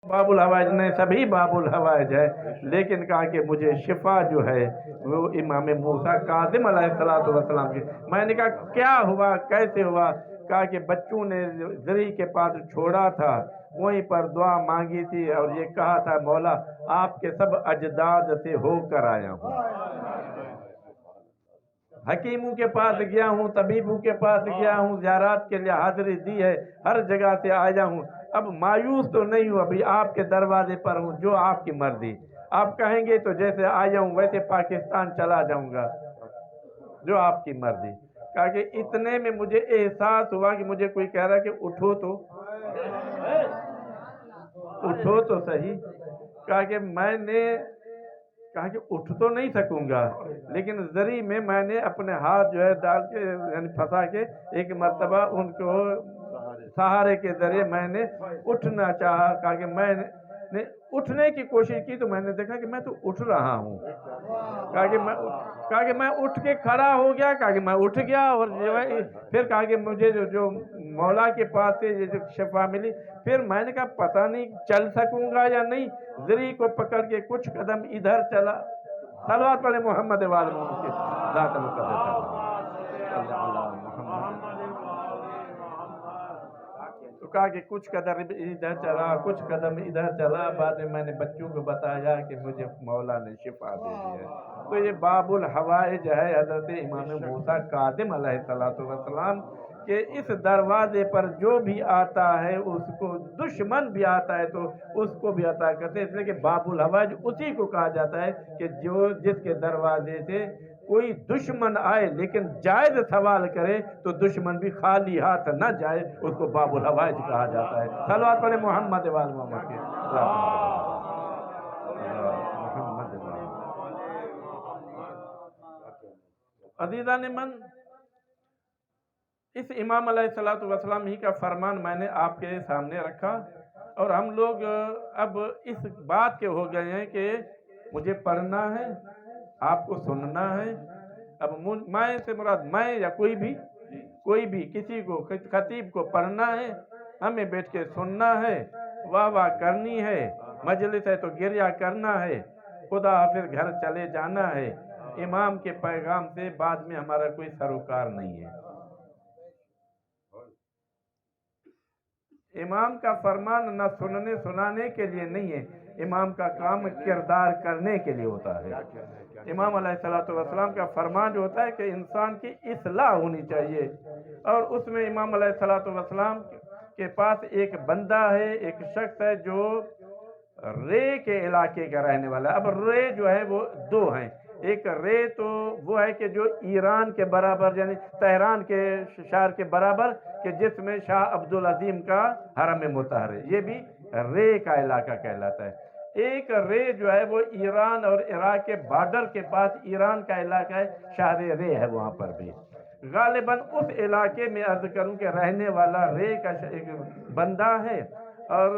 बाबुल हवाइज नहीं, सभी बाबुल हवाइज है, लेकिन कहा कि मुझे शिफा जो है वो इमाम मूसा काज़िम अलैहिस्सलातु वस्सलाम की। मैंने कहा क्या हुआ, कैसे हुआ? कहा कि बच्चों ने ज़री के पास छोड़ा था, वहीं पर दुआ मांगी थी और ये कहा था मौला आपके सब अजदाद से होकर आया हूँ। हकीमों के पास गया हूँ, तबीबों के पास गया हूँ, ज़ियारत के लिए हाज़िरी दी है, हर जगह से आया हूँ। अब मायूस तो नहीं हूँ, अभी आपके दरवाजे पर हूँ, जो आपकी मर्जी। आप कहेंगे तो जैसे आया हूँ वैसे पाकिस्तान चला जाऊंगा, जो आपकी मर्जी। कहा कि इतने में मुझे एहसास हुआ कि मुझे कोई कह रहा है कि उठो तो, उठो तो सही। कहा कि मैंने कहा कि उठ तो नहीं सकूंगा, लेकिन जरी में मैंने अपने हाथ जो है डाल के यानी फंसा के एक मर्तबा उनको सहारे के जरिए मैंने उठना चाहा। कहा कि मैंने उठने की कोशिश की तो मैंने देखा कि मैं तो उठ रहा हूँ। कहा कि मैं उठ के खड़ा हो गया, कहा कि मैं उठ गया और जो है फिर कहा कि मुझे जो मौला के पास से ये जो शिफा मिली, फिर मैंने कहा पता नहीं चल सकूंगा या नहीं, जरी को पकड़ के कुछ कदम इधर चला। सलवात पढ़े मोहम्मद वाले मोहम्मद के ज़ात तो कहा कि कुछ कदम इधर चला, कुछ कदम इधर चला। बाद में मैंने बच्चों को बताया कि मुझे मौला ने शिफा दे दी है। तो ये बाबुल हवाइज है हजरत इमाम मूसा काज़िम अलैहिस्सलातु वस्सलाम कि इस दरवाजे पर जो भी आता है उसको, दुश्मन भी आता है तो उसको भी अता करते हैं। इसलिए कि बाबुल हवाइज उसी को कहा जाता है कि जो जिसके दरवाजे से कोई दुश्मन आए लेकिन जायज सवाल करे तो दुश्मन भी खाली हाथ न जाए, उसको बाबुल हवाइज कहा जाता है। सलवात पढ़े मोहम्मद वाल मोहम्मद के अजीजा ने मन, इस इमाम अलैहिस्सलातु वस्सलाम ही का फरमान मैंने आपके सामने रखा और हम लोग अब इस बात के हो गए हैं कि मुझे पढ़ना है, आपको सुनना है। अब मैं से मुराद मैं या कोई भी किसी को खतीब को पढ़ना है, हमें बैठ के सुनना है, वाह वाह करनी है, मजलिस है तो गिरिया करना है, खुदा हाफिज घर चले जाना है। इमाम के पैगाम से बाद में हमारा कोई सरोकार नहीं है। इमाम का फरमान न सुनने सुनाने के लिए नहीं है, इमाम का काम किरदार करने के लिए होता है। इमाम अलैहिस्सलातु वस्सलाम का फरमान जो होता है कि इंसान की इस्लाह होनी चाहिए, और उसमें इमाम अलैहिस्सलातु वस्सलाम के पास एक बंदा है, एक शख्स है जो रे के इलाके का रहने वाला है। अब रे जो है वो दो हैं, एक रे तो वो है कि जो ईरान के बराबर यानी तेहरान के शहर के बराबर कि जिसमें शाह अब्दुल अजीम का हरम मुतहर है, ये भी रे का इलाका कहलाता है। एक रे जो है वो ईरान और इराक के बॉर्डर के पास ईरान का इलाका है, शहर रे है वहाँ पर भी। गालिबन उस इलाके में अर्ज करूँ कि रहने वाला रे का एक बंदा है, और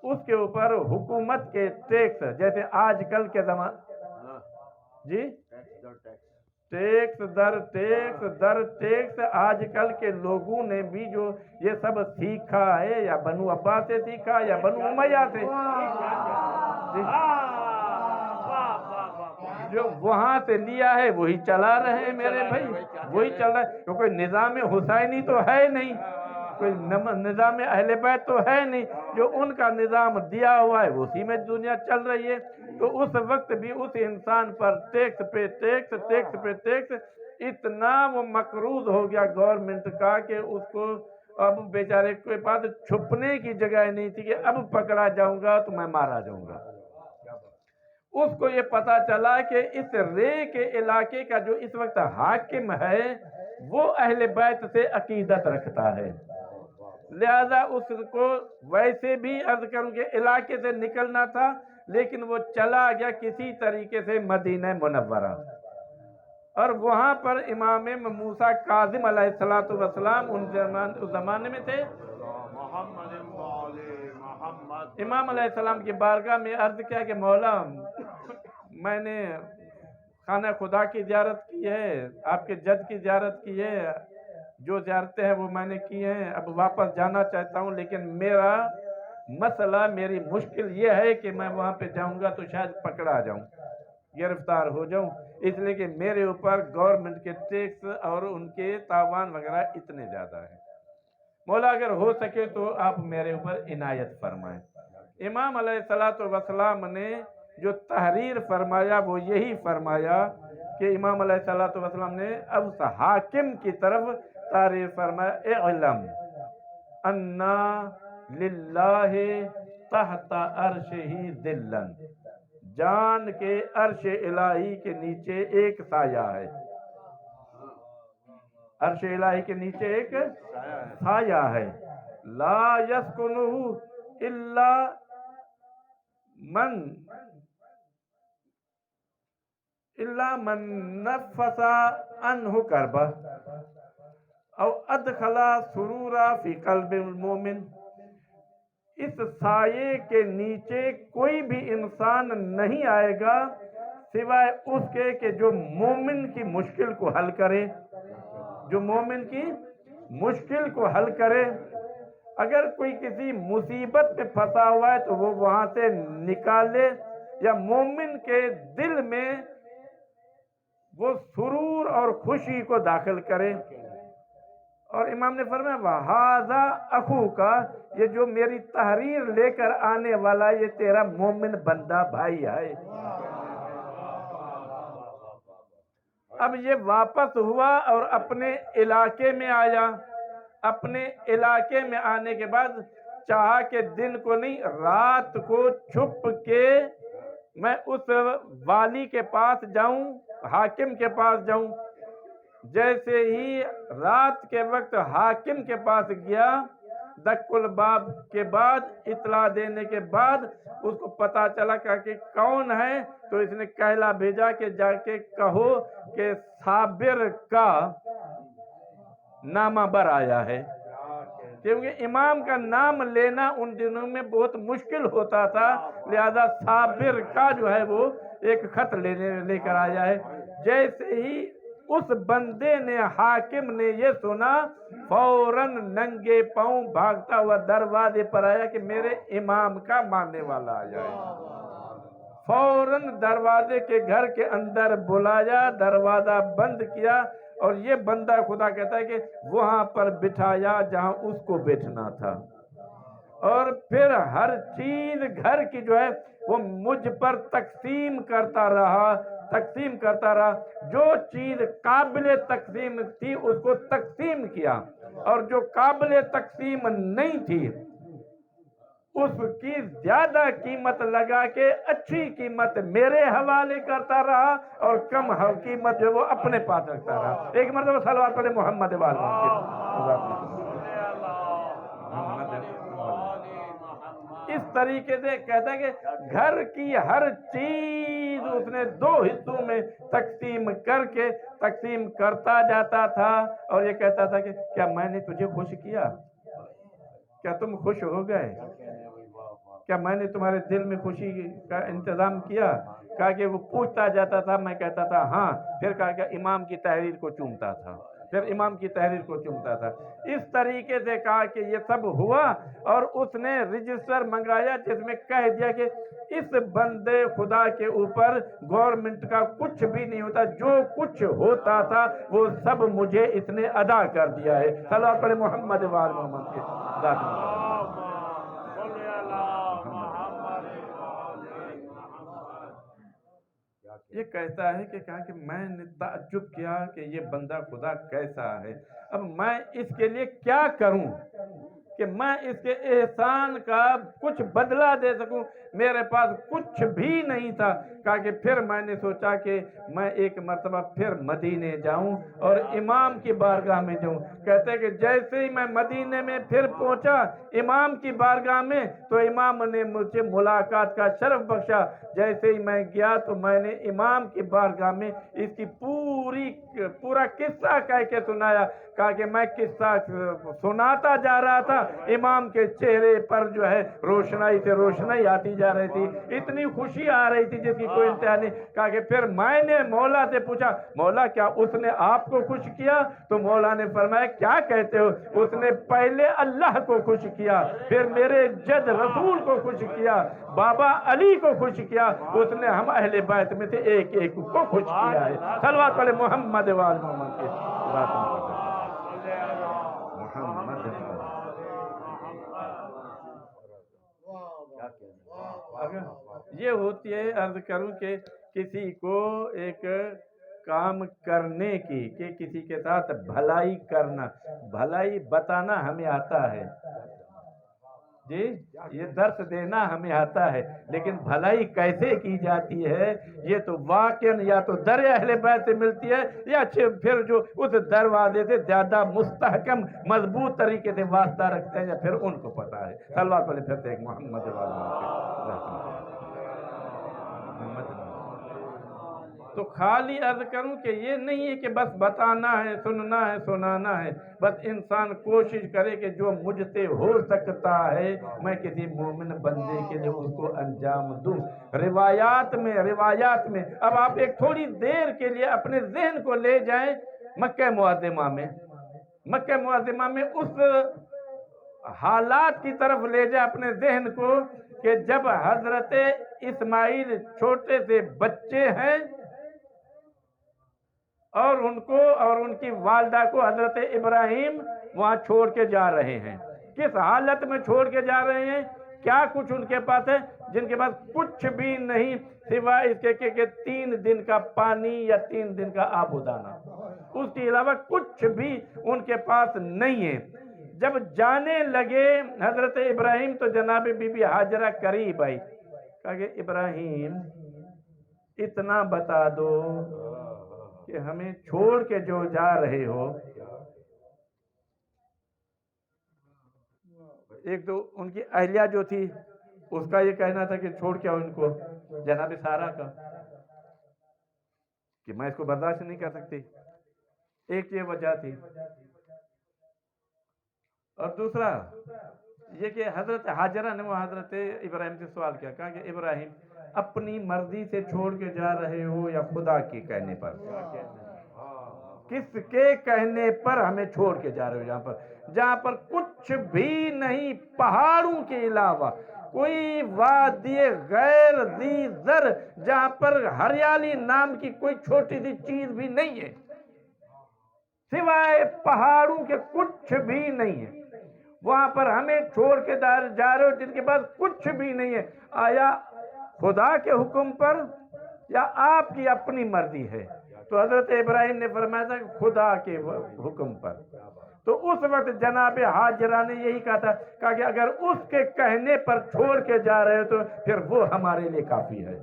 उसके ऊपर हुकूमत के टैक्स, जैसे आजकल के जी टैक्स दर टैक्स आजकल के लोगों ने भी जो ये सब सीखा है, या बनु अब्बास से सीखा या बनु उमैया से, जो वहां से लिया है वही चला रहे हैं मेरे भाई, वही चल रहा है। क्योंकि निज़ाम हुसैनी तो है नहीं, कोई निज़ाम अहले बैत तो है नहीं, जो उनका निज़ाम दिया हुआ है उसी में दुनिया चल रही है। तो उस वक्त भी उस इंसान पर टैक्स पे टैक्स इतना वो मकरूज हो गया गवर्नमेंट का कि उसको अब बेचारे के पास छुपने की जगह नहीं थी कि अब पकड़ा जाऊंगा तो मैं मारा जाऊंगा। उसको ये पता चला कि इस रे के इलाके का जो इस वक्त हाकिम है वो अहले बैत से अकीदत रखता है, लिहाजा उसको वैसे भी अर्ज करूं कि इलाके से निकलना था, लेकिन वो चला गया किसी तरीके से मदीना मुनव्वरा, और वहां पर इमाम मूसा काज़िम अलैहिस्सलातु वस्सलाम उस जमाने में थे। इमाम अलैहिस्सलाम की बारगाह में अर्ज किया कि मौला मैंने खाना खुदा की ज़ियारत की है, आपके जद की ज़ियारत की है, जो ज़ियारतें हैं वो मैंने की हैं, अब वापस जाना चाहता हूँ, लेकिन मेरा مسئلہ میری مشکل یہ ہے کہ میں وہاں پہ جاؤں گا تو شاید پکڑا جاؤں، گرفتار ہو جاؤں، اس لیے کہ میرے اوپر گورنمنٹ کے ٹیکس اور ان کے تاوان وغیرہ اتنے زیادہ ہیں۔ مولا اگر ہو سکے تو آپ میرے اوپر عنایت فرمائیں۔ امام علیہ السلام نے جو تحریر فرمایا وہ یہی فرمایا کہ امام علیہ السلام نے اب حاکم کی طرف تحریر فرمایا، اعلم انا للہ تحت عرشہ ذلًا، جان کے عرش الہی کے نیچے ایک سایہ ہے، عرش الہی کے نیچے ایک سایہ ہے، لا یسکنہ الا من نفس عنہ کربہ او ادخل سرورا فی قلب المومن۔ اس سائے کے نیچے کوئی بھی انسان نہیں آئے گا سوائے اس کے کہ جو مومن کی مشکل کو حل کرے، جو مومن کی مشکل کو حل کرے۔ اگر کوئی کسی مصیبت میں پھنسا ہوا ہے تو وہ وہاں سے نکالے، یا مومن کے دل میں وہ سرور اور خوشی کو داخل کرے۔ اور امام نے فرمایا وَهَذَا أَخُوكَ، یہ جو میری تحریر لے کر آنے والا یہ تیرا مومن بندہ بھائی ہے۔ اب یہ واپس ہوا اور اپنے علاقے میں آیا، اپنے علاقے میں آنے کے بعد چاہا کہ دن کو نہیں رات کو چھپ کے میں اس والی کے پاس جاؤں، حاکم کے پاس جاؤں۔ جیسے ہی رات کے وقت حاکم کے پاس گیا، دق الباب کے بعد اطلاع دینے کے بعد اس کو پتا چلا کہ کون ہے، تو اس نے کہلا بھیجا کہ جا کے کہو کہ صابر کا نامہ بر آیا ہے، کیونکہ امام کا نام لینا ان دنوں میں بہت مشکل ہوتا تھا، لہذا صابر کا جو ہے وہ ایک خط لے کر آیا ہے۔ جیسے ہی اس بندے نے، حاکم نے یہ سنا، فوراً ننگے پاؤں بھاگتا ہوا دروازے پر آیا کہ میرے امام کا ماننے والا آیا ہے۔ فوراً دروازے کے گھر کے اندر بلایا، دروازہ بند کیا، اور یہ بندہ خدا کہتا ہے کہ وہاں پر بٹھایا جہاں اس کو بیٹھنا تھا، اور پھر ہر چیز گھر کی جو ہے وہ مجھ پر تقسیم کرتا رہا، جو چیز قابل تقسیم تھی اس کو تقسیم کیا، اور جو قابل تقسیم نہیں تھی اس کی زیادہ قیمت لگا کے اچھی قیمت میرے حوالے کرتا رہا، اور کم قیمت جو وہ اپنے پاس رکھتا رہا۔ ایک مرتبہ صلوات پڑھے محمد اس طریقے سے کہتا ہے کہ گھر کی ہر چیز اس نے 2 حصوں میں تقسیم کر کے تقسیم کرتا جاتا تھا، اور یہ کہتا تھا کہ کیا میں نے تجھے خوش کیا؟ کیا تم خوش ہو گئے؟ کیا میں نے تمہارے دل میں خوشی کا انتظام کیا؟ کہا کہ وہ پوچھتا جاتا تھا، میں کہتا تھا ہاں، پھر کہا کہ امام کی تحریر کو چومتا تھا، اس طریقے سے کہا کہ یہ سب ہوا، اور اس نے رجسٹر منگایا جس میں کہہ دیا کہ اس بندے خدا کے اوپر گورنمنٹ کا کچھ بھی نہیں ہوتا، جو کچھ ہوتا تھا وہ سب مجھے اس نے ادا کر دیا ہے۔ صلوات پڑھے محمد وآل محمد کے ذات میں۔ یہ کہتا ہے کہ کہا کہ میں نے تعجب کیا کہ یہ بندہ خدا کیسا ہے، اب میں اس کے لیے کیا کروں کہ میں اس کے احسان کا کچھ بدلہ دے سکوں؟ میرے پاس کچھ بھی نہیں تھا۔ کہا کہ پھر میں نے سوچا کہ میں ایک مرتبہ پھر مدینے جاؤں اور امام کی بارگاہ میں جاؤں۔ کہتے ہیں کہ جیسے ہی میں مدینے میں پھر پہنچا امام کی بارگاہ میں، تو امام نے مجھے ملاقات کا شرف بخشا۔ جیسے ہی میں گیا تو میں نے امام کی بارگاہ میں اس کی پورا قصہ کہہ کے سنایا۔ کہا کہ میں قصہ سناتا جا رہا تھا इमाम के चेहरे पर जो है रोशनाई से रोशनाई आती जा रही थी, इतनी खुशी आ रही थी जिसकी कोई इंतहा नहीं। कहा कि फिर मैंने मौला से पूछा, मौला क्या उसने आपको खुश किया? तो मौला ने फरमाया क्या कहते हो? उसने पहले अल्लाह को खुश किया, फिर मेरे जद रसूल को खुश किया, बाबा अली को खुश किया, उसने हम अहले बैत में से एक एक को खुश किया है। सलवात पढ़े मोहम्मद वाल मोहम्मद के ये होती है, अर्ज करूं कि किसी को एक काम करने की, कि किसी के साथ भलाई करना, भलाई बताना हमें आता है जी, ये दर्श देना हमें आता है, लेकिन भलाई कैसे की जाती है ये तो वाकई या तो दर अहले बैत से मिलती है, या फिर जो उस दरवाजे से ज्यादा मुस्तहकम मजबूत तरीके से वास्ता रखते हैं, या फिर उनको पता है। सलवात पढ़े फिर एक मोहम्मद तो खाली अर्ज करूं कि ये नहीं है कि बस बताना है, सुनना है, सुनाना है, बस इंसान कोशिश करे कि जो मुझसे हो सकता है मैं किसी मोमिन बंदे के लिए उसको अंजाम दूं। रिवायात में अब आप एक थोड़ी देर के लिए अपने ज़हन को ले जाएं मक्का मुअज़्ज़मा में, मक्का मुअज़्ज़मा में उस हालात की तरफ ले जाए अपने ज़हन को कि जब हजरत इस्माइल छोटे से बच्चे हैं और उनको और उनकी वालदा को हजरत इब्राहिम वहां छोड़ के जा रहे हैं। किस हालत में छोड़ के जा रहे हैं? क्या कुछ उनके पास है? जिनके पास कुछ भी नहीं सिवाय इसके कि 3 दिन का पानी या 3 दिन का आबूदाना, उसके अलावा कुछ भी उनके पास नहीं है। जब जाने लगे हजरत इब्राहिम तो जनाब बीबी हाजरा करीब आई, कहा कि इब्राहिम इतना बता दो कि हमें छोड़ के जो जा रहे हो, एक तो उनकी अहलिया जो थी उसका ये कहना था कि छोड़ के आओ इनको, जनाब सारा का कि मैं इसको बर्दाश्त नहीं कर सकती, एक ये वजह थी। और दूसरा ये कि हजरत हाजरा ने वो हजरत इब्राहिम से सवाल किया, कहा कि इब्राहिम अपनी मर्जी से छोड़ के जा रहे हो या खुदा के कहने पर? किसके कहने पर हमें छोड़ के जा रहे हो? जहां पर कुछ भी नहीं, पहाड़ों के अलावा कोई वादी गैर दी जर, जहां पर हरियाली नाम की कोई छोटी सी चीज भी नहीं है, सिवाय पहाड़ों के कुछ भी नहीं है, वहां पर हमें छोड़ के जा रहे हो जिनके पास कुछ भी नहीं है। आया खुदा के हुक्म पर या आपकी अपनी मर्जी है? तो हजरत इब्राहिम ने फरमाया था खुदा के हुक्म पर। तो उस वक्त जनाब हाजरा ने यही कहा था, कहा कि अगर उसके कहने पर छोड़ के जा रहे हो तो फिर वो हमारे लिए काफी है।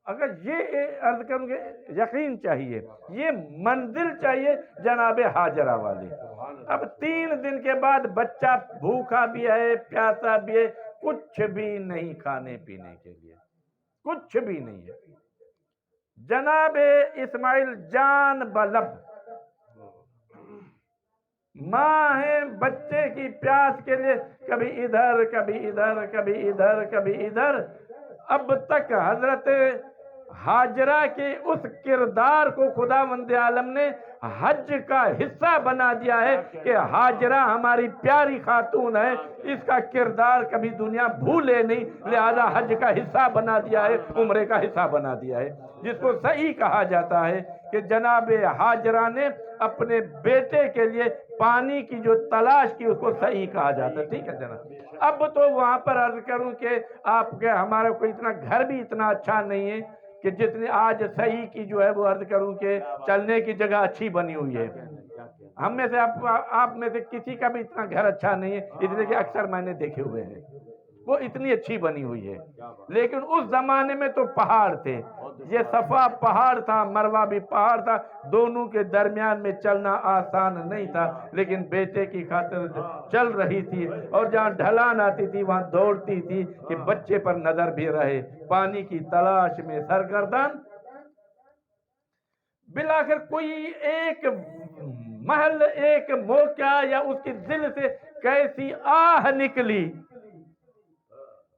अगर ये अर्ज करूंगे, यकीन चाहिए, ये मंजिल चाहिए जनाब हाजरा वाली। अब 3 दिन के बाद बच्चा भूखा भी है, प्यासा भी है, कुछ भी नहीं खाने पीने के लिए, कुछ भी नहीं है। जनाब इस्माइल जान बलब माँ है, बच्चे की प्यास के लिए कभी इधर कभी इधर कभी इधर कभी इधर। अब तक हजरत हाजरा के उस किरदार को खुदावंद आलम ने हज का हिस्सा बना दिया है कि हाजरा हमारी प्यारी खातून है, इसका किरदार कभी दुनिया भूले नहीं, लिहाजा हज का हिस्सा बना दिया है, उम्रे का हिस्सा बना दिया है। जिसको सही कहा जाता है कि जनाब हाजरा ने अपने बेटे के लिए पानी की जो तलाश की उसको सही कहा जाता है। ठीक है जनाब। अब तो वहां पर अर्ज करूं कि आपके हमारा कोई इतना घर भी इतना अच्छा नहीं है कि जितनी आज सही की जो है वो अर्ज करूं कि चलने की जगह अच्छी बनी हुई है। हम में से आप में से किसी का भी इतना घर अच्छा नहीं है, इसलिए कि अक्सर मैंने देखे हुए हैं वो इतनी अच्छी बनी हुई है। लेकिन उस जमाने में तो पहाड़ थे, ये सफा पहाड़ था, मरवा भी पहाड़ था, दोनों के दरमियान में चलना आसान नहीं था, लेकिन बेटे की खातिर चल रही थी। और जहाँ ढलान आती थी वहां दौड़ती थी कि बच्चे पर नजर भी रहे, पानी की तलाश में सरगर्दन। बिलाखिर कोई एक محل ایک موقع یا اس کی دل سے کیسی آہ نکلی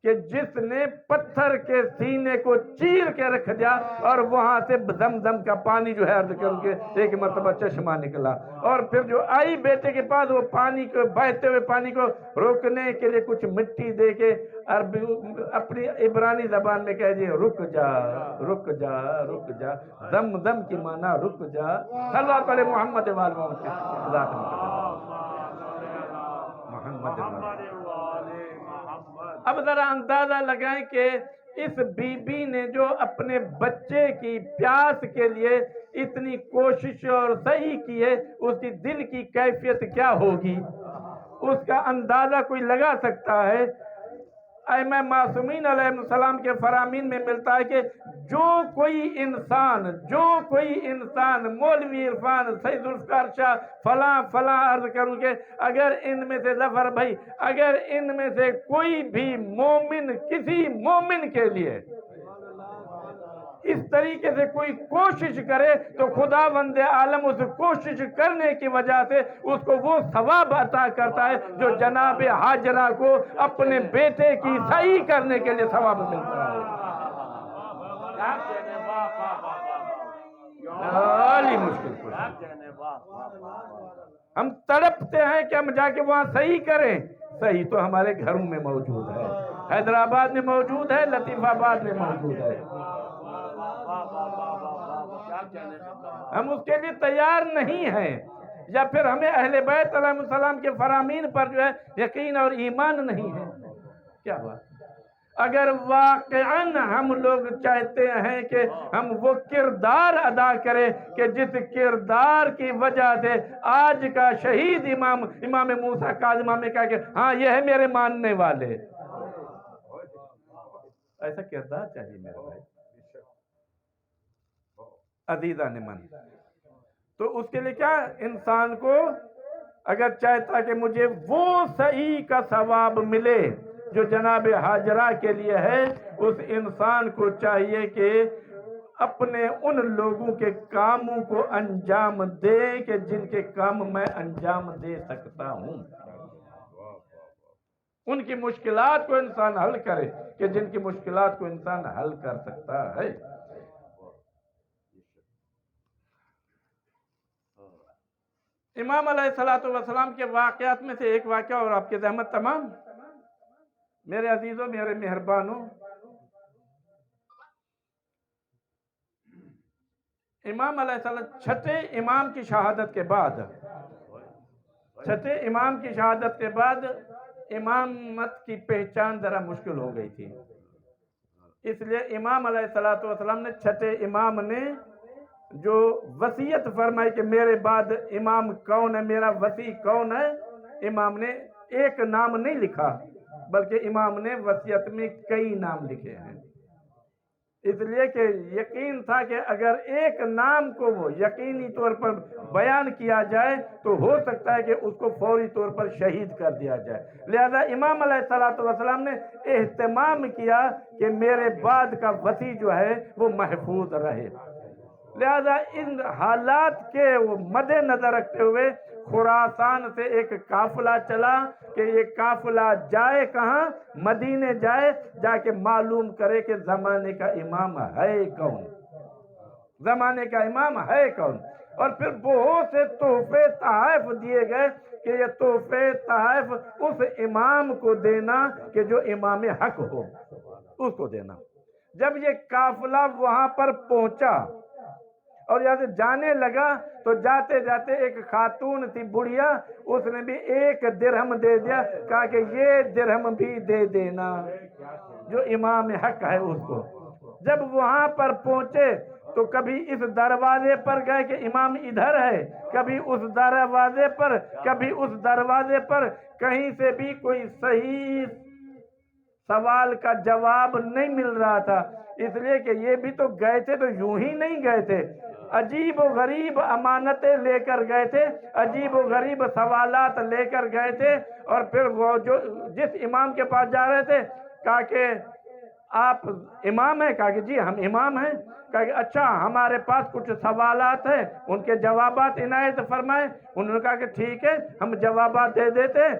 کہ جس نے پتھر کے سینے کو چیر کے رکھ دیا اور وہاں سے زمزم کا پانی جو ہے عرض کروں کہ ایک مرتبہ چشمہ نکلا، اور پھر جو آئی بیٹے کے پاس وہ پانی کو بہتے ہوئے پانی کو روکنے کے لیے کچھ مٹی دے کے عربی اپنی عبرانی زبان میں کہہ دیے رک جا رک جا رک جا، زمزم کی معنی رک جا۔ صلوات علی محمد محمد اب ذرا اندازہ لگائیں کہ اس بی بی نے جو اپنے بچے کی پیاس کے لیے اتنی کوشش اور سعی کی ہے، اس کی دل کی کیفیت کیا ہوگی، اس کا اندازہ کوئی لگا سکتا ہے؟ ائمہ معصومین علیہ السلام کے فرامین میں ملتا ہے کہ جو کوئی انسان مولوی عرفان سید ذوالفقار شاہ فلاں فلاں عرض کروں کہ اگر ان میں سے ظفر بھائی، اگر ان میں سے کوئی بھی مومن کسی مومن کے لیے اس طریقے سے کوئی کوشش کرے تو خداوند عالم اس کوشش کرنے کی وجہ سے اس کو وہ ثواب عطا کرتا ہے جو جناب حاجرہ کو اپنے بیٹے کی صحیح کرنے کے لیے ثواب ملتا ہے۔ عالی مشکل ہم تڑپتے ہیں کہ ہم جا کے وہاں صحیح کریں، صحیح تو ہمارے گھروں میں موجود ہے، حیدرآباد میں موجود ہے، لطیف آباد میں موجود ہے، ہم اس کے لیے تیار نہیں ہیں، یا پھر ہمیں اہل بیت علیہ السلام کے فرامین پر جو ہے یقین اور ایمان نہیں ہے۔ کیا بات؟ اگر واقعاً ہم لوگ چاہتے ہیں کہ ہم وہ کردار ادا کریں کہ جس کردار کی وجہ سے آج کا شہید امام موسیٰ کاظم نے کہا کہ ہاں یہ ہے میرے ماننے والے، ایسا کردار چاہیے میرے بھائی عزیزان من۔ تو اس کے لیے کیا انسان کو اگر چاہتا کہ مجھے وہ صحیح کا ثواب ملے جو جناب حاجرہ کے لیے ہے، اس انسان کو چاہیے کہ اپنے ان لوگوں کے کاموں کو انجام دے کہ جن کے کام میں انجام دے سکتا ہوں، ان کی مشکلات کو انسان حل کرے کہ جن کی مشکلات کو انسان حل کر سکتا ہے۔ امام علیہ السلام کے واقعات میں سے ایک واقعہ، اور آپ کی زحمت تمام میرے عزیزوں میرے مہربانوں، امام علیہ السلام چھٹے امام کی شہادت کے بعد امامت کی پہچان ذرا مشکل ہو گئی تھی، اس لیے امام علیہ السلام نے چھٹے امام نے جو وصیت فرمائی کہ میرے بعد امام کون ہے، میرا وصی کون ہے، امام نے ایک نام نہیں لکھا بلکہ امام نے وصیت میں کئی نام لکھے ہیں، اس لیے کہ یقین تھا کہ اگر ایک نام کو وہ یقینی طور پر بیان کیا جائے تو ہو سکتا ہے کہ اس کو فوری طور پر شہید کر دیا جائے، لہذا امام علیہ السلام نے اہتمام کیا کہ میرے بعد کا وصی جو ہے وہ محفوظ رہے، لہذا ان حالات کے وہ مد نظر رکھتے ہوئے خراسان سے ایک قافلہ چلا کہ یہ قافلہ جائے کہاں، مدینے جائے، جا کے معلوم کرے کہ زمانے کا امام ہے کون، زمانے کا امام ہے کون، اور پھر بہت سے تحفے تحائف دیے گئے کہ یہ تحفے تحائف اس امام کو دینا کہ جو امام حق ہو، اس کو دینا۔ جب یہ قافلہ وہاں پر پہنچا اور یہاں سے جانے لگا تو جاتے جاتے ایک خاتون تھی بڑھیا، اس نے بھی 1 درہم دے دیا، کہا کہ یہ درہم بھی دے دینا جو امام حق ہے اس کو۔ جب وہاں پر پہنچے تو کبھی اس دروازے پر گئے کہ امام ادھر ہے، کبھی اس دروازے پر، کبھی اس دروازے پر، کہیں سے بھی کوئی صحیح سوال کا جواب نہیں مل رہا تھا، اس لیے کہ یہ بھی تو گئے تھے تو یوں ہی نہیں گئے تھے، عجیب و غریب امانتیں لے کر گئے تھے، عجیب و غریب سوالات لے کر گئے تھے، اور پھر وہ جو جس امام کے پاس جا رہے تھے کہا کہ آپ امام ہیں؟ کہا کہ جی ہم امام ہیں۔ کہا کہ اچھا ہمارے پاس کچھ سوالات ہیں، ان کے جوابات عنایت فرمائیں۔ انہوں نے کہا کہ ٹھیک ہے، ہم جوابات دے دیتے ہیں،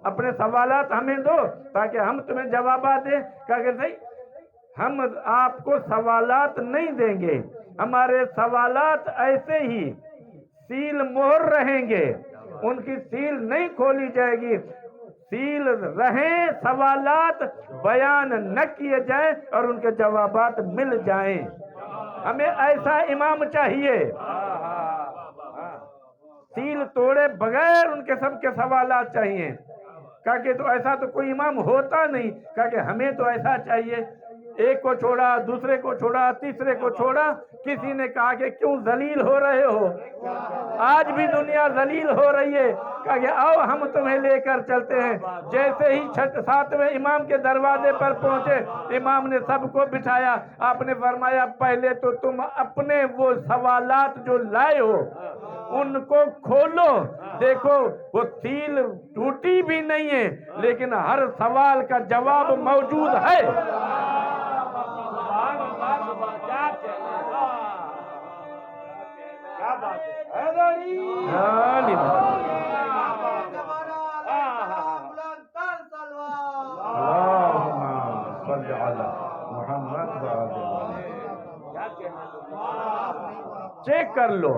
اپنے سوالات ہمیں دو تاکہ ہم تمہیں جوابات دیں۔ کہا کہ نہیں، ہم آپ کو سوالات نہیں دیں گے، ہمارے سوالات ایسے ہی سیل مہر رہیں گے، ان کی سیل نہیں کھولی جائے گی، سیل رہیں، سوالات بیان نہ کیے جائیں اور ان کے جوابات مل جائیں۔ ہمیں ایسا امام چاہیے، سیل توڑے بغیر ان کے سب کے سوالات چاہیے۔ کہا کہ تو ایسا تو کوئی امام ہوتا نہیں۔ کہا کہ ہمیں تو ایسا چاہیے۔ ایک کو چھوڑا، دوسرے کو چھوڑا، تیسرے کو چھوڑا، کسی نے کہا کہ کیوں ذلیل ہو رہے ہو؟ آج بھی دنیا ذلیل ہو رہی ہے۔ کہا کہ آؤ ہم تمہیں لے کر چلتے ہیں۔ جیسے ہی 7ویں امام کے دروازے پر پہنچے، امام نے سب کو بٹھایا، آپ نے فرمایا پہلے تو تم اپنے وہ سوالات جو لائے ہو ان کو کھولو، دیکھو وہ سیل ٹوٹی بھی نہیں ہے لیکن ہر سوال کا جواب موجود ہے۔ چیک کر لو،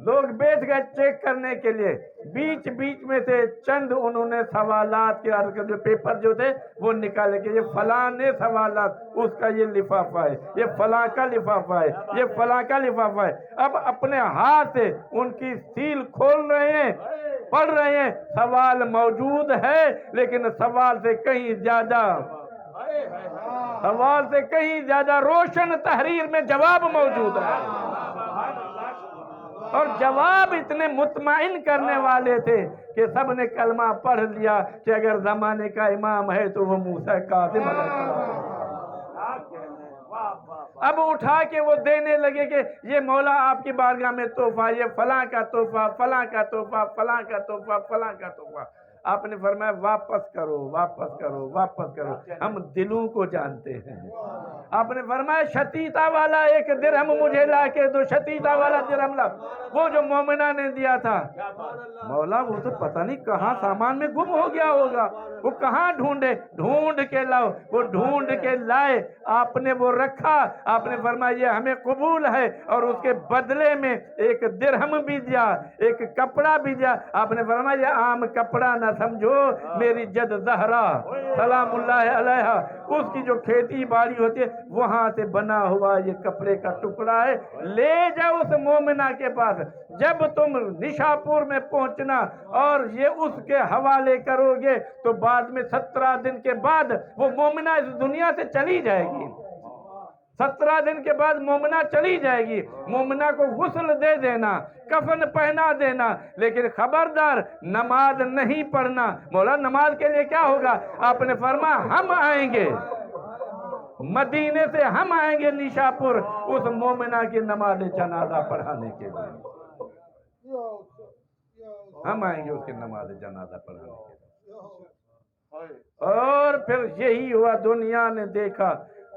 لوگ بیٹھ گئے چیک کرنے کے لیے، بیچ میں سے چند انہوں نے سوالات کے جو پیپر جو تھے وہ نکالے کہ یہ فلاں نے سوالات، اس کا یہ لفافہ ہے، یہ فلاں کا لفافہ ہے، یہ فلاں کا لفافہ ہے۔ اب اپنے ہاتھ سے ان کی سیل کھول رہے ہیں، پڑھ رہے ہیں، سوال موجود ہے لیکن سوال سے کہیں زیادہ روشن تحریر میں جواب موجود ہے، اور جواب اتنے مطمئن کرنے والے تھے کہ سب نے کلمہ پڑھ لیا کہ اگر زمانے کا امام ہے تو وہ موسیٰ کاظم علیہ السلام۔ اب اٹھا کے وہ دینے لگے کہ یہ مولا آپ کی بارگاہ میں تحفہ، یہ فلاں کا تحفہ، فلاں کا تحفہ، فلاں کا تحفہ، فلاں کا تحفہ۔ آپ نے فرمایا واپس کرو، ہم دلوں کو جانتے ہیں۔ آپ نے فرمایا شتیتا والا 1 درہم مجھے لا کے دو، شتیتا والا درہم لا، وہ جو مومنہ نے دیا تھا۔ مولا وہ تو پتہ نہیں کہاں سامان میں گم ہو گیا ہوگا، وہ کہاں ڈھونڈ کے لاؤ، وہ ڈھونڈ کے لائے، آپ نے وہ رکھا، آپ نے فرمایا یہ ہمیں قبول ہے، اور اس کے بدلے میں 1 درہم بھی دیا، ایک کپڑا بھی دیا۔ آپ نے فرمایا یہ عام کپڑا نہ سمجھو، میری جد زہرا سلام اللہ علیہا اس کی جو کھیتی باڑی ہوتی ہے وہاں سے بنا ہوا یہ کپڑے کا ٹکڑا ہے، لے جاؤ اس مومنہ کے پاس۔ جب تم نشاپور میں پہنچنا اور یہ اس کے حوالے کرو گے تو بعد میں 17 دن کے بعد وہ مومنہ اس دنیا سے چلی جائے گی، 17 دن کے بعد مومنہ چلی جائے گی۔ مومنہ کو غسل دے دینا، کفن پہنا دینا، لیکن خبردار نماز نہیں پڑھنا۔ مولا نماز کے لیے کیا ہوگا؟ آپ نے فرمایا ہم آئیں گے مدینے سے، ہم آئیں گے نشاپور اس مومنہ کی نماز جنازہ پڑھانے کے لیے، ہم آئیں گے اس کی نماز جنازہ پڑھانے کے لیے۔ اور پھر یہی ہوا، دنیا نے دیکھا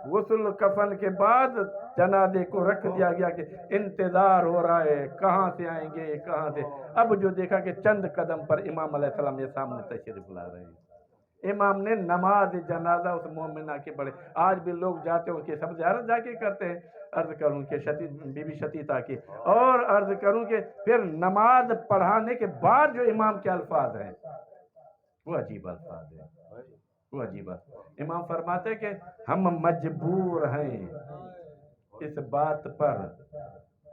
غسل کفن کے بعد جنازے کو رکھ دیا گیا کہ انتظار ہو رہا ہے کہاں سے آئیں گے، کہاں سے۔ اب جو دیکھا کہ چند قدم پر امام علیہ السلام یہ سامنے تشریف لا رہے ہیں، امام نے نماز جنازہ اس مومنہ کے پڑھے۔ آج بھی لوگ جاتے ہیں اس کی سب زیارت جا کے کرتے ہیں، عرض کروں کہ بی بی شتیتا کی، اور عرض کروں کہ پھر نماز پڑھانے کے بعد جو امام کے الفاظ ہیں وہ عجیب الفاظ ہیں، وہ عجیب ہے۔ امام فرماتے کہ ہم مجبور ہیں اس بات پر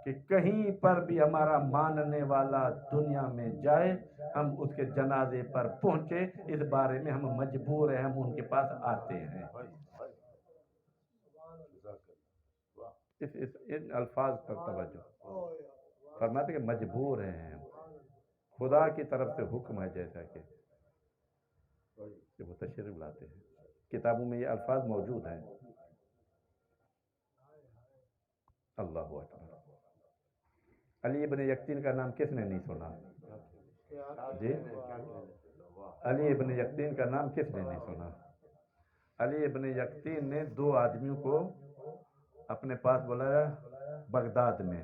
کہ کہیں پر بھی ہمارا ماننے والا دنیا میں جائے ہم اس کے جنازے پر پہنچے، اس بارے میں ہم مجبور ہیں، ہم ان کے پاس آتے ہیں۔ ان الفاظ پر توجہ، فرماتے کہ مجبور ہیں، خدا کی طرف سے حکم ہے، جیسا کہ وہ تشریف لاتے ہیں، کتابوں میں یہ الفاظ موجود ہیں۔ اللہ اکبر۔ علی ابن یقطین کا نام کس نے نہیں سنا؟ جی علی ابن یقطین کا نام کس نے نہیں سنا؟ علی ابن یقطین نے 2 آدمیوں کو اپنے پاس بلایا بغداد میں،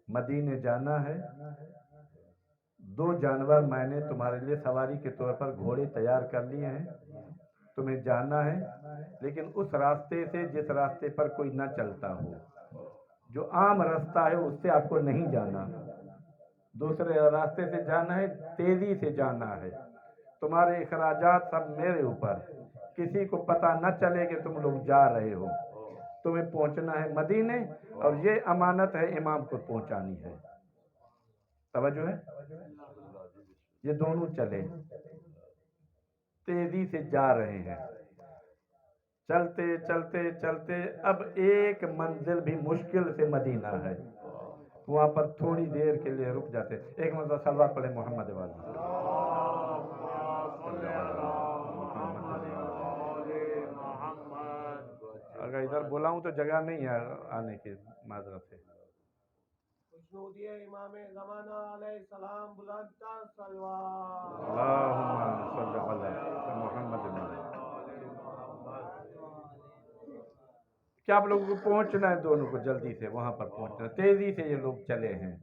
مدینے جانا ہے، 2 جانور میں نے تمہارے لیے سواری کے طور پر گھوڑے تیار کر لیے ہیں، تمہیں جانا ہے، لیکن اس راستے سے جس راستے پر کوئی نہ چلتا ہو، جو عام راستہ ہے اس سے آپ کو نہیں جانا، دوسرے راستے سے جانا ہے، تیزی سے جانا ہے، تمہارے اخراجات سب میرے اوپر، کسی کو پتہ نہ چلے کہ تم لوگ جا رہے ہو، تمہیں پہنچنا ہے مدینے، اور یہ امانت ہے امام کو پہنچانی ہے۔ توجہ ہے؟ یہ دونوں چلے، تیزی سے جا رہے ہیں، چلتے چلتے چلتے اب ایک منزل بھی مشکل سے مدینہ ہے، وہاں پر تھوڑی دیر کے لیے رک جاتے، ایک مرتبہ صلوات پڑھے محمد والا۔ اگر ادھر بلاؤں تو جگہ نہیں ہے آنے کی، معذرت ہے۔ خوشنودی امام زمانہ علیہ السلام بلند تر صلوات۔ اللہم صلی علی محمد۔ کیا آپ لوگوں کو پہنچنا ہے، دونوں کو جلدی سے وہاں پر پہنچنا، تیزی سے یہ لوگ چلے ہیں،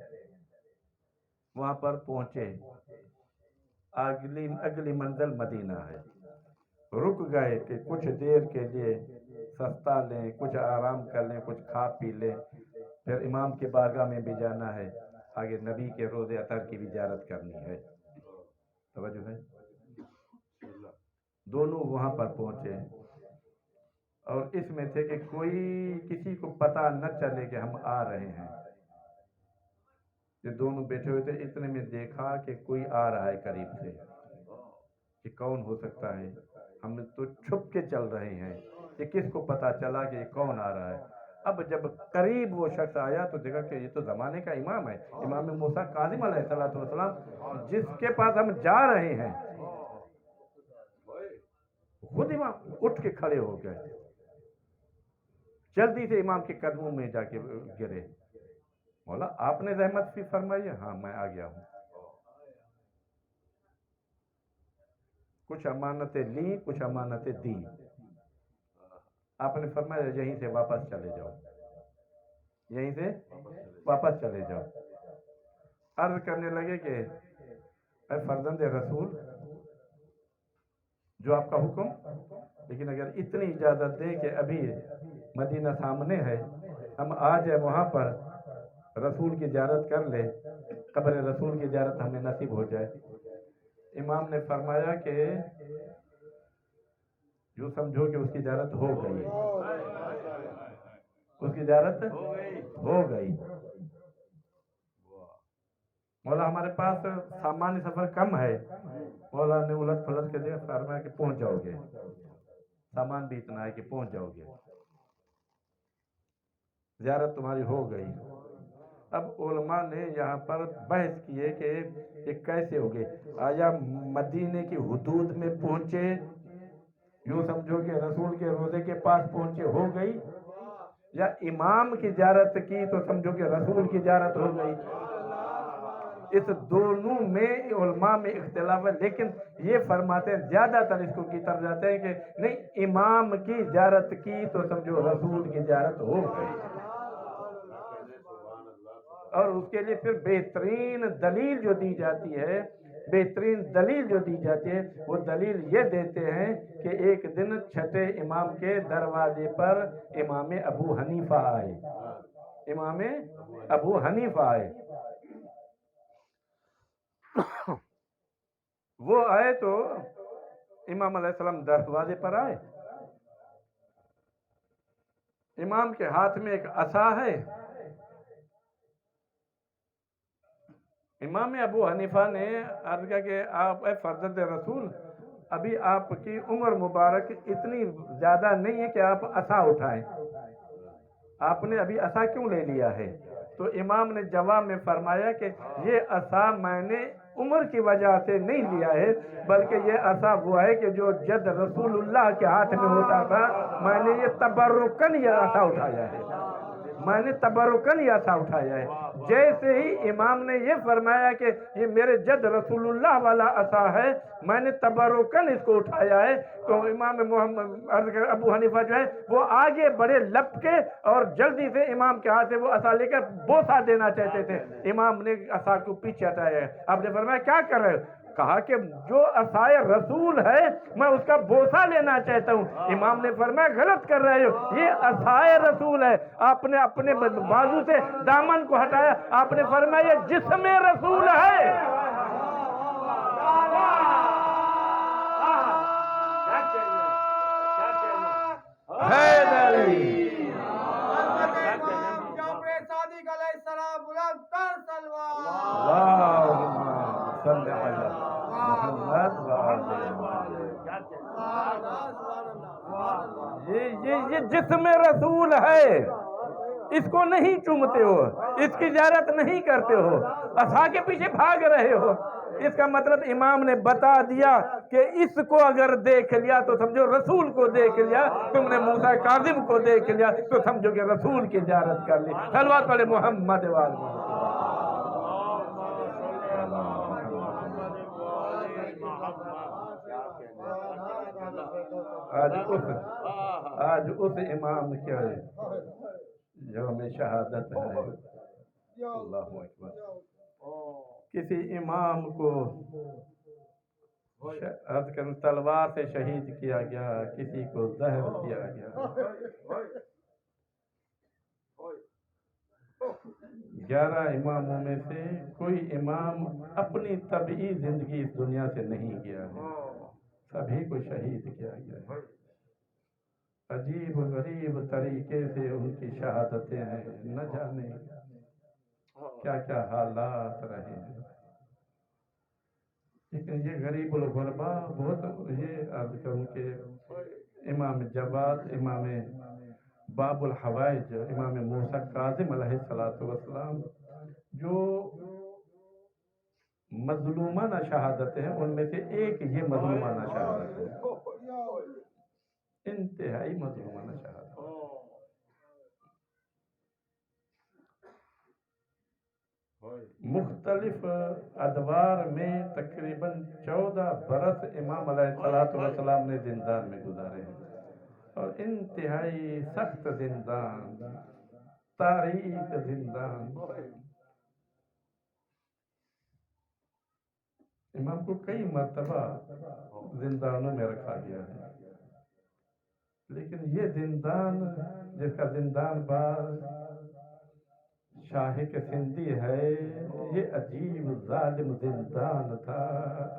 وہاں پر پہنچے، اگلی منزل مدینہ ہے، رک گئے کہ کچھ دیر کے لیے سستا لیں، کچھ آرام کر لیں، کچھ کھا پی لیں، پھر امام کی بارگاہ میں بھی جانا ہے، آگے نبی کے روضے اطہر کی بھی زیارت کرنی ہے۔ توجہ ہے؟ دونوں وہاں پر پہنچے، اور اس میں تھے کہ کوئی کسی کو پتہ نہ چلے کہ ہم آ رہے ہیں۔ یہ دونوں بیٹھے ہوئے تھے، اتنے میں دیکھا کہ کوئی آ رہا ہے قریب سے، کہ کون ہو سکتا ہے، ہم تو چھپ کے چل رہے ہیں، کہ کس کو پتہ چلا کہ یہ کون آ رہا ہے۔ اب جب قریب وہ شخص آیا تو دیکھا کہ یہ تو زمانے کا امام ہے، امام موسیٰ کاظم علیہ السلام، جس کے پاس ہم جا رہے ہیں۔ خود امام اٹھ کے کھڑے ہو گئے، جلدی سے امام کے قدموں میں جا کے گرے، مولا آپ نے رحمت بھی فرمائی ہے؟ ہاں میں آ گیا ہوں۔ کچھ امانتیں لیں، کچھ امانتیں دیں، آپ نے فرمایا یہیں سے واپس چلے جاؤ، یہیں سے واپس چلے جاؤ۔ عرض کرنے لگے کہ اے فرزند رسول، جو آپ کا حکم، لیکن اگر اتنی اجازت دیں کہ ابھی مدینہ سامنے ہے، ہم آ جائیں وہاں پر، رسول کی زیارت کر لیں، قبر رسول کی زیارت ہمیں نصیب ہو جائے۔ امام نے فرمایا کہ جو سمجھو کہ اس کی زیارت ہو گئی، اس کی زیارت ہو گئی۔ مولا ہمارے پاس سامان سفر کم ہے، مولا نے الٹ پلٹ کے دیا، فرمایا کہ پہنچ جاؤ گے، سامان بھی اتنا ہے کہ پہنچ جاؤ گے، زیارت تمہاری ہو گئی۔ اب علماء نے یہاں پر بحث کی ہے کہ یہ کیسے ہو گئی، آیا مدینے کی حدود میں پہنچے، یوں سمجھو کہ رسول کے روضے کے پاس پہنچے ہو گئی، یا امام کی زیارت کی تو سمجھو کہ رسول کی زیارت ہو گئی؟ اس دونوں میں علماء میں اختلاف ہے، لیکن یہ فرماتے ہیں، زیادہ تر اس کو کی طرف جاتے ہیں کہ نہیں، امام کی زیارت کی تو سمجھو رسول کی زیارت ہو گئی۔ اور اس کے لیے پھر بہترین دلیل جو دی جاتی ہے، بہترین دلیل جو دی جاتی ہے، وہ دلیل یہ دیتے ہیں کہ ایک دن چھٹے امام کے دروازے پر امام ابو حنیفہ آئے، امام ابو حنیفہ آئے، وہ آئے تو امام علیہ السلام دروازے پر آئے، امام کے ہاتھ میں ایک عصا ہے۔ امام ابو حنیفہ نے عرض کیا کہ آپ اے فرزند رسول، ابھی آپ کی عمر مبارک اتنی زیادہ نہیں ہے کہ آپ عصا اٹھائیں، آپ نے ابھی عصا کیوں لے لیا ہے؟ تو امام نے جواب میں فرمایا کہ یہ عصا میں نے عمر کی وجہ سے نہیں لیا ہے، بلکہ یہ عصا وہ ہے کہ جو جد رسول اللہ کے ہاتھ میں ہوتا تھا، میں نے یہ تبرکن یہ عصا اٹھایا ہے، मैंने तबरुकन ये असा उठाया है। जैसे ही इमाम ने ये फरमाया कि ये मेरे जद रसूलुल्लाह वाला असा है, मैंने तबरुकन इसको उठाया है, तो इमाम मोहम्मद अबू हनीफा जो है वो आगे बड़े लपके और जल्दी से इमाम के हाथ से वो असा लेकर बोसा देना चाहते थे। इमाम ने असा को पीछे हटाया है। आपने फरमाया क्या कर रहे हो? कहा कि जो असाए रसूल है मैं उसका बोसा लेना चाहता हूँ। इमाम ने फरमाया गलत कर रहे हो, ये असाए रसूल है। आपने अपने बाजू से दामन को हटाया, आपने फरमाया ये जिस्म रसूल है। हैदरी ये जिस्म रसूल है, इसको नहीं चूमते हो, इसकी ज़ियारत नहीं करते हो, असा के पीछे भाग रहे हो। इसका मतलब इमाम ने बता दिया कि इसको अगर देख लिया तो समझो रसूल को देख लिया, तुमने मूसा काजिम को देख लिया तो समझो कि रसूल की ज़ियारत कर ली। सलवात पढ़े मोहम्मद वाले। आज उस इमाम क्या है जो में शहादत है। अल्लाहु अकबर। किसी इमाम को तलवार से शहीद किया गया, किसी को जहर किया गया। 11 इमामों में से कोई इमाम अपनी तबई जिंदगी इस दुनिया से नहीं गया है, सभी को शहीद किया गया है। अजीब गरीब तरीके से उनकी शहादतें हैं, न जाने क्या क्या हालात रहे हैं। लेकिन ये गरीबुल गुरबा बहुत, ये अर्ज करूं कि इमाम जवाद, इमाम बाबुल हवाइज, इमाम मूसा काजिम अलैहिस्सलातु वस्सलाम जो मजलूमाना शहादत है, उनमें से एक ये मजलूमाना शहादत है, इंतहाई मजलूमाना शहादत। मुख्तलिफ अदवार में तकरीबन 14 बरस इमाम अलैहिस्सलातु वस्सलाम ने जिंदान में गुजारे हैं, और इंतहाई सख्त जिंदान, तारीख जिंदान। इमाम को कई मर्तबा जिंदानों में रखा गया है, लेकिन ये जिंदान जिसका जिंदान बार शाहिक सिंधी है, ये अजीब जालिम जिंदान था।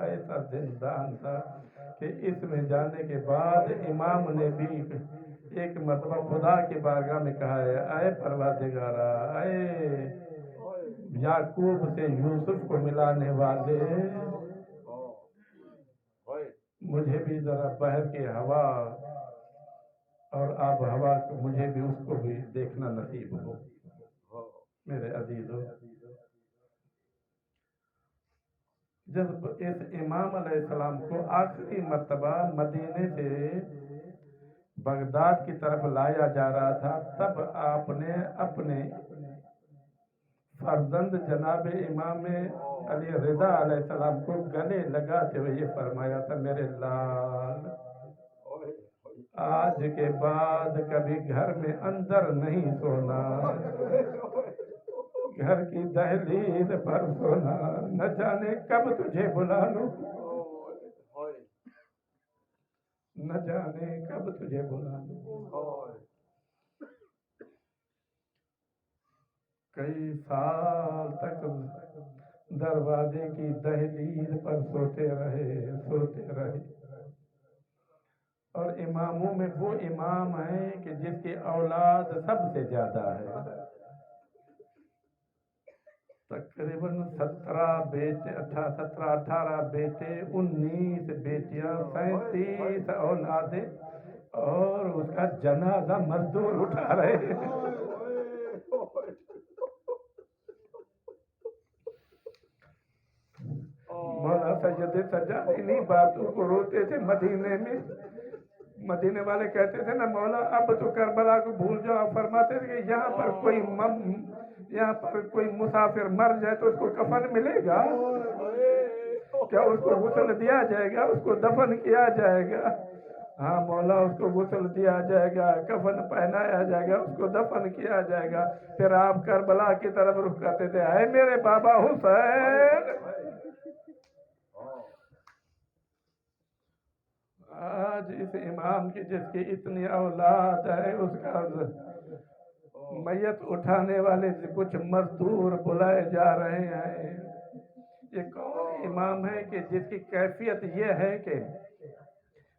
ऐसा जिंदान था कि इसमें जाने के बाद इमाम ने भी एक मर्तबा खुदा की बारगाह में कहा है, आए परवरदिगारा, आए याकूब से यूसुफ को मिलाने वाले, मुझे भी जरा बहर की हवा और आब हवा को, मुझे भी उसको भी देखना नसीब हो। मेरे अजीजों, जब इस इमाम अलैहिस्सलाम को आखिरी मर्तबा मदीने से बगदाद की तरफ लाया जा रहा था, तब आपने अपने फर्जंद जनाब इमाम अली रिजा अलैहिस्सलाम को गले लगाते हुए ये फरमाया था, मेरे लाल, आज के बाद कभी घर में अंदर नहीं सोना, घर की दहलीज पर सोना, न जाने कब तुझे बुला लूं, न जाने कब तुझे बुला लूं। कई साल तक दरवाजे की दहलीज पर सोते रहे। और इमामों में वो इमाम है कि जिसकी औलाद सबसे ज्यादा है, तकरीबन 17 बेटे, 18 बेटे, 19 बेटियां, 37 औलादे, और उसका जनाजा मजदूर उठा रहे हैं। मौला सैयद सज्जाद इन्हीं बातों को रोते थे मदीने में। मदीने वाले कहते थे ना मौला अब तो करबला को भूल जाओ, फरमाते थे कि यहाँ पर कोई मुसाफिर मर जाए तो उसको कफन मिलेगा क्या? उसको गुस्ल दिया जाएगा, उसको दफन किया जाएगा? हाँ मौला, उसको गुस्ल दिया जाएगा, कफन पहनाया जाएगा, उसको दफन किया जाएगा। फिर आप करबला की तरफ रुख करते थे, है मेरे बाबा हुसैन। आज इस इमाम की जिसकी इतनी औलाद है, उसका मैयत उठाने वाले कुछ मजदूर बुलाए जा रहे हैं। ये कौन इमाम है कि जिसकी कैफियत ये है कि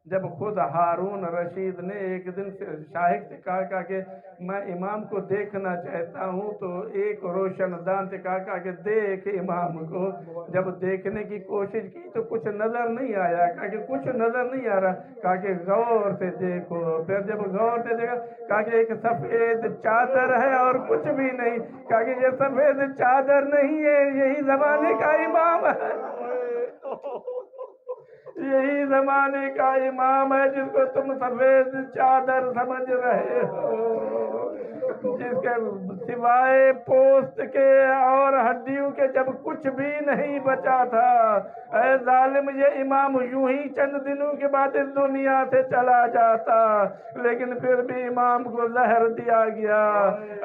जब खुद हारून रशीद ने एक दिन शाहिद से कहा कि मैं इमाम को देखना चाहता हूँ, तो एक रोशनदान से कहा कि देख इमाम को। जब देखने की कोशिश की तो कुछ नजर नहीं आया, कहा कि कुछ नजर नहीं आ रहा, कहा कि गौर से देखो। फिर जब गौर से देखा, कहा कि एक सफेद चादर है और कुछ भी नहीं, कहा कि ये सफेद चादर नहीं है, यही जमाने का इमाम है, यही जमाने का इमाम है जिसको तुम सफेद चादर समझ रहे हो, जिसके सिवाय पोस्ट के और हड्डियों के जब कुछ भी नहीं बचा था। ऐ जालिम, ये इमाम यूं ही चंद दिनों के बाद इस दुनिया से चला जाता, लेकिन फिर भी इमाम को जहर दिया गया।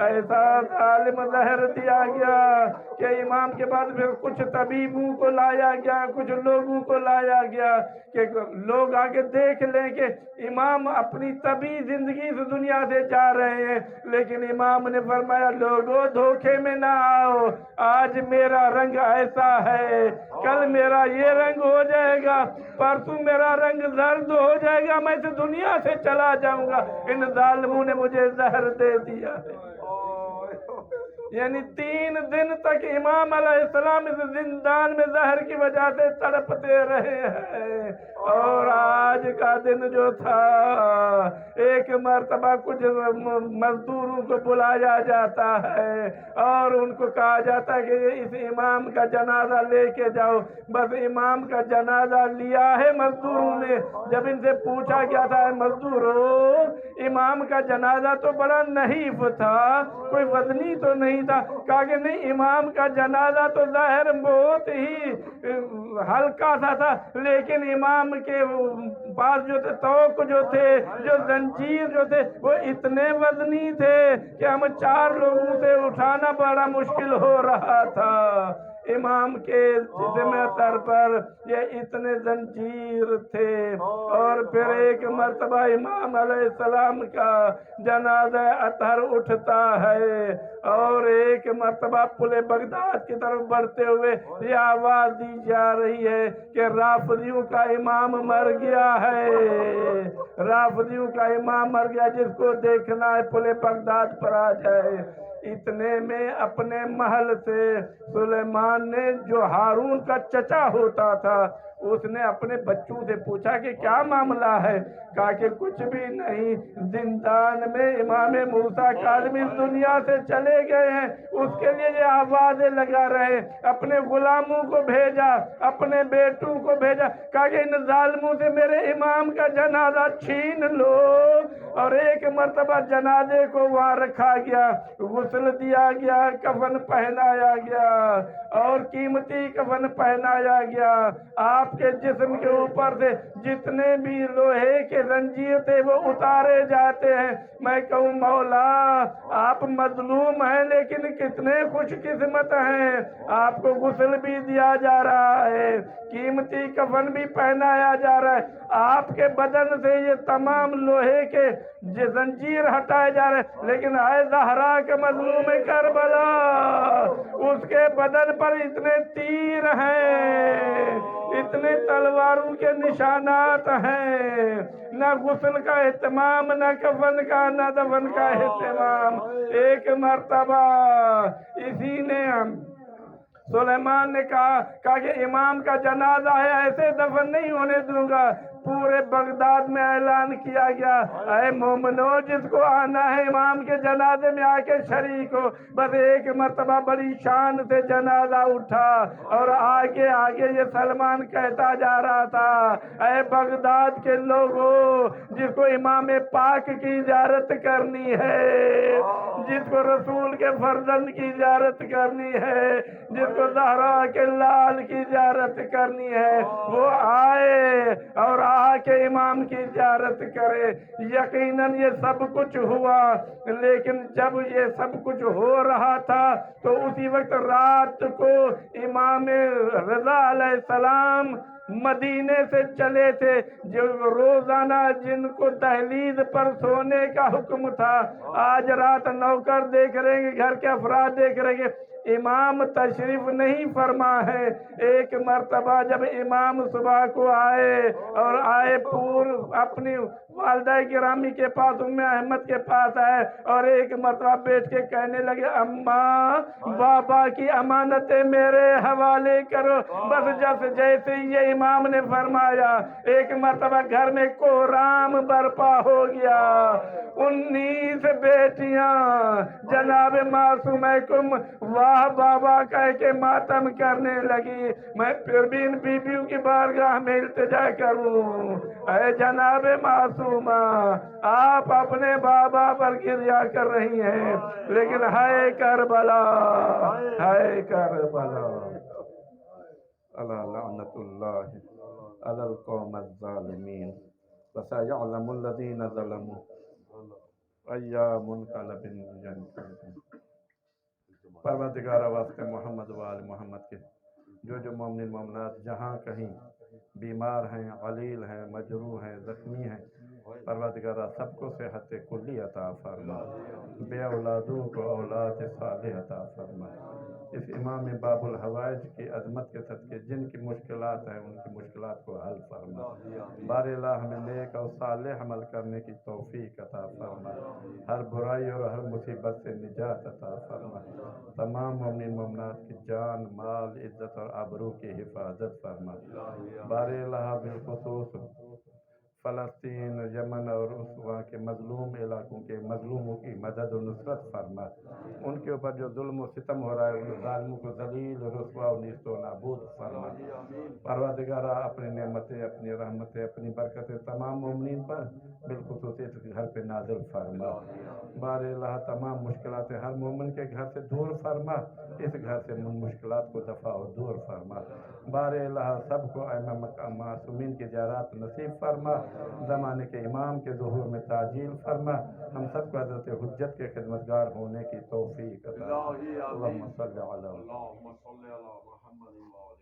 ऐसा जालिम जहर दिया गया कि इमाम के बाद फिर कुछ तबीबों को लाया गया, कुछ लोगों को लाया गया कि लोग आके देख लें कि इमाम अपनी तभी जिंदगी इस दुनिया से जा रहे हैं। लेकिन इमाम ने फरमाया, लोगों धोखे में ना आओ, आज मेरा रंग ऐसा है, कल मेरा ये रंग हो जाएगा, परसों मेरा रंग जर्द हो जाएगा, मैं इस दुनिया से चला जाऊंगा। इन जालिमों ने मुझे जहर दे दिया है। यानी 3 दिन तक इमाम अलैहिस्सलाम इस जिंदान में जहर की वजह से तड़पते रहे हैं। और आज का दिन जो था, एक मर्तबा कुछ मजदूरों को बुलाया जाता है और उनको कहा जाता है कि इस इमाम का जनाजा लेके जाओ। बस इमाम का जनाजा लिया है मजदूरों ने। जब इनसे पूछा गया था, मजदूरों इमाम का जनाजा तो बड़ा नहीफ था, कोई वजनी तो नहीं था। कहा कि नहीं, इमाम का जनाजा तो ज़ाहिर बहुत ही हल्का सा था, लेकिन इमाम के पास जो थे तौक जो थे, जो जंजीर जो थे, वो इतने वजनी थे कि हम 4 लोगों से उठाना बड़ा मुश्किल हो रहा था। इमाम के जिस्म तर पर ये इतने जंजीर थे। और फिर एक मर्तबा इमाम अलैहिस्सलाम का जनाजा अतहर उठता है और एक मर्तबा पुले बगदाद की तरफ बढ़ते हुए ये आवाज दी जा रही है कि राफिदियों का इमाम मर गया है, राफिदियों का इमाम मर गया, जिसको देखना है पुले बगदाद पर आ जाए। इतने में अपने महल से सुलेमान ने, जो हारून का चचा होता था, उसने अपने बच्चों से पूछा कि क्या मामला है। कहा कि कुछ भी नहीं, जिंदान में इमाम मूसा काज़िम इस दुनिया से चले गए हैं, उसके लिए ये आवाजें लगा रहे। अपने गुलामों को भेजा, अपने बेटों को भेजा, कहा कि इन जालिमों से मेरे इमाम का जनाजा छीन लो। और एक मर्तबा जनाजे को वहाँ रखा गया, गुस्ल दिया गया, कफन पहनाया गया और कीमती कफन पहनाया गया। आपके जिस्म के ऊपर से जितने भी लोहे के जंजीर थे वो उतारे जाते हैं। मैं कहूँ मौला, आप मजलूम हैं लेकिन कितने खुशकिस्मत हैं, आपको गुस्ल भी दिया जा रहा है, कीमती कफन भी पहनाया जा रहा है, आपके बदन से ये तमाम लोहे के जंजीर हटाए जा रहे हैं। लेकिन आए ज़हरा के मजलूम करबला, उसके बदन पर इतने तीर हैं, इतने तलवारों के निशानात हैं, न गुस्ल का एहतमाम, न कफन का, न दफन का एहतमाम। एक मर्तबा इसी ने सुलेमान ने कहा कि इमाम का जनाजा है, ऐसे दफन नहीं होने दूंगा। पूरे बगदाद में ऐलान किया गया, ऐ मोमिनो जिसको आना है इमाम के जनाजे में आके शरीक हो। बस एक मर्तबा बड़ी शान से जनाजा उठा और आगे आगे ये सलमान कहता जा रहा था, ऐ बगदाद के लोगों जिसको इमाम पाक की ज़ियारत करनी है, जिसको रसूल के फर्जंद की ज़ियारत करनी है, जिसको ज़हरा के लाल की ज़ियारत करनी है, वो आए और आके इमाम की ज़ियारत करे। यकीनन ये सब कुछ हुआ, लेकिन जब ये सब कुछ हो रहा था तो उसी वक्त रात को इमाम रज़ा अलैहिस्सलाम मदीने से चले थे, जो रोजाना जिनको दहलीज पर सोने का हुक्म था, आज रात नौकर देख रहेंगे, घर के अफराद देख रहेंगे, इमाम तशरीफ नहीं फरमा है। एक मर्तबा जब इमाम सुबह को आए और आए पूर्व अपनी वालदा गिरामी के पास, उम्मे अहमद के पास आए और एक मर्तबा बैठ के कहने लगे, अम्मा बाबा की अमानतें मेरे हवाले करो। बस जैसे ये इमाम ने फरमाया, एक मर्तबा घर में कोहराम बर्पा हो गया। 19 बेटियां जनाब मासूमकुम वाह बाबा कह के मातम करने लगी। मैं फिर भी इन बीबियों की बारगाह में इल्तिजा करूं, ऐ जनाब मासूमा आप अपने बाबा पर गिरिया कर रही हैं, लेकिन हाय करबला, हाय करबला, अला लअनतुल्लाहि अलल कौमिज़ ज़ालिमीन वसयअलमुल लज़ीना ज़लमू अय्या मुनक़लबिन यन्क़लिबून। परवरदिगार वास्ते मोहम्मद व आल मोहम्मद के जो मोमिन मोमिनात जहाँ कहीं बीमार हैं, अलील हैं, मजरूह हैं, ज़ख्मी हैं, परवरदिगार सबको सेहत कुल्ली अता फरमा, बे औलादों को औलाद सालिह अता फरमा। इस इमाम बाबुल हवाइज की अज़मत के सदके जिनकी मुश्किलात हैं उनकी मुश्किलात को हल फरमा। बारिल्लाह हमें नेक और सालेह अमल करने की तौफीक अता फरमा, हर बुराई और हर मुसीबत से निजात अता फरमा। तमाम मोमिन मोमिनात की जान, माल, इज्जत और आबरू की हिफाजत फरमा। बारिल्लाह बिलखुसूस फ़लस्तीन, यमन और उस वहाँ के मजलूम इलाकों के मजलूमों की मदद और नुसरत फरमा। उनके ऊपर जो जुल्म और सितम हो रहा है उन ज़ालिमों को ज़लील, रुसवा और नीस्त व नाबूद फरमा। परवरदिगारा अपनी नेमतें, अपनी रहमतें, अपनी बरकतें तमाम मोमिनीन पर बिलखुसूस इस घर पे नाज़िल फरमा। बारिल्लाह तमाम मुश्किलात हर मोमिन के घर से दूर फरमा, इस घर से मुश्किलात को दफ़ा और दूर फरमा। बारिल्लाह सबको मासूमीन की ज़ियारत नसीब फरमा, ज़माने के इमाम के ज़ुहूर में ताजील फरमा, हम सबको हज़रत हुज्जत के खिदमतगार होने की तौफीक अता। अल्लाहुम्मा सल्लि अला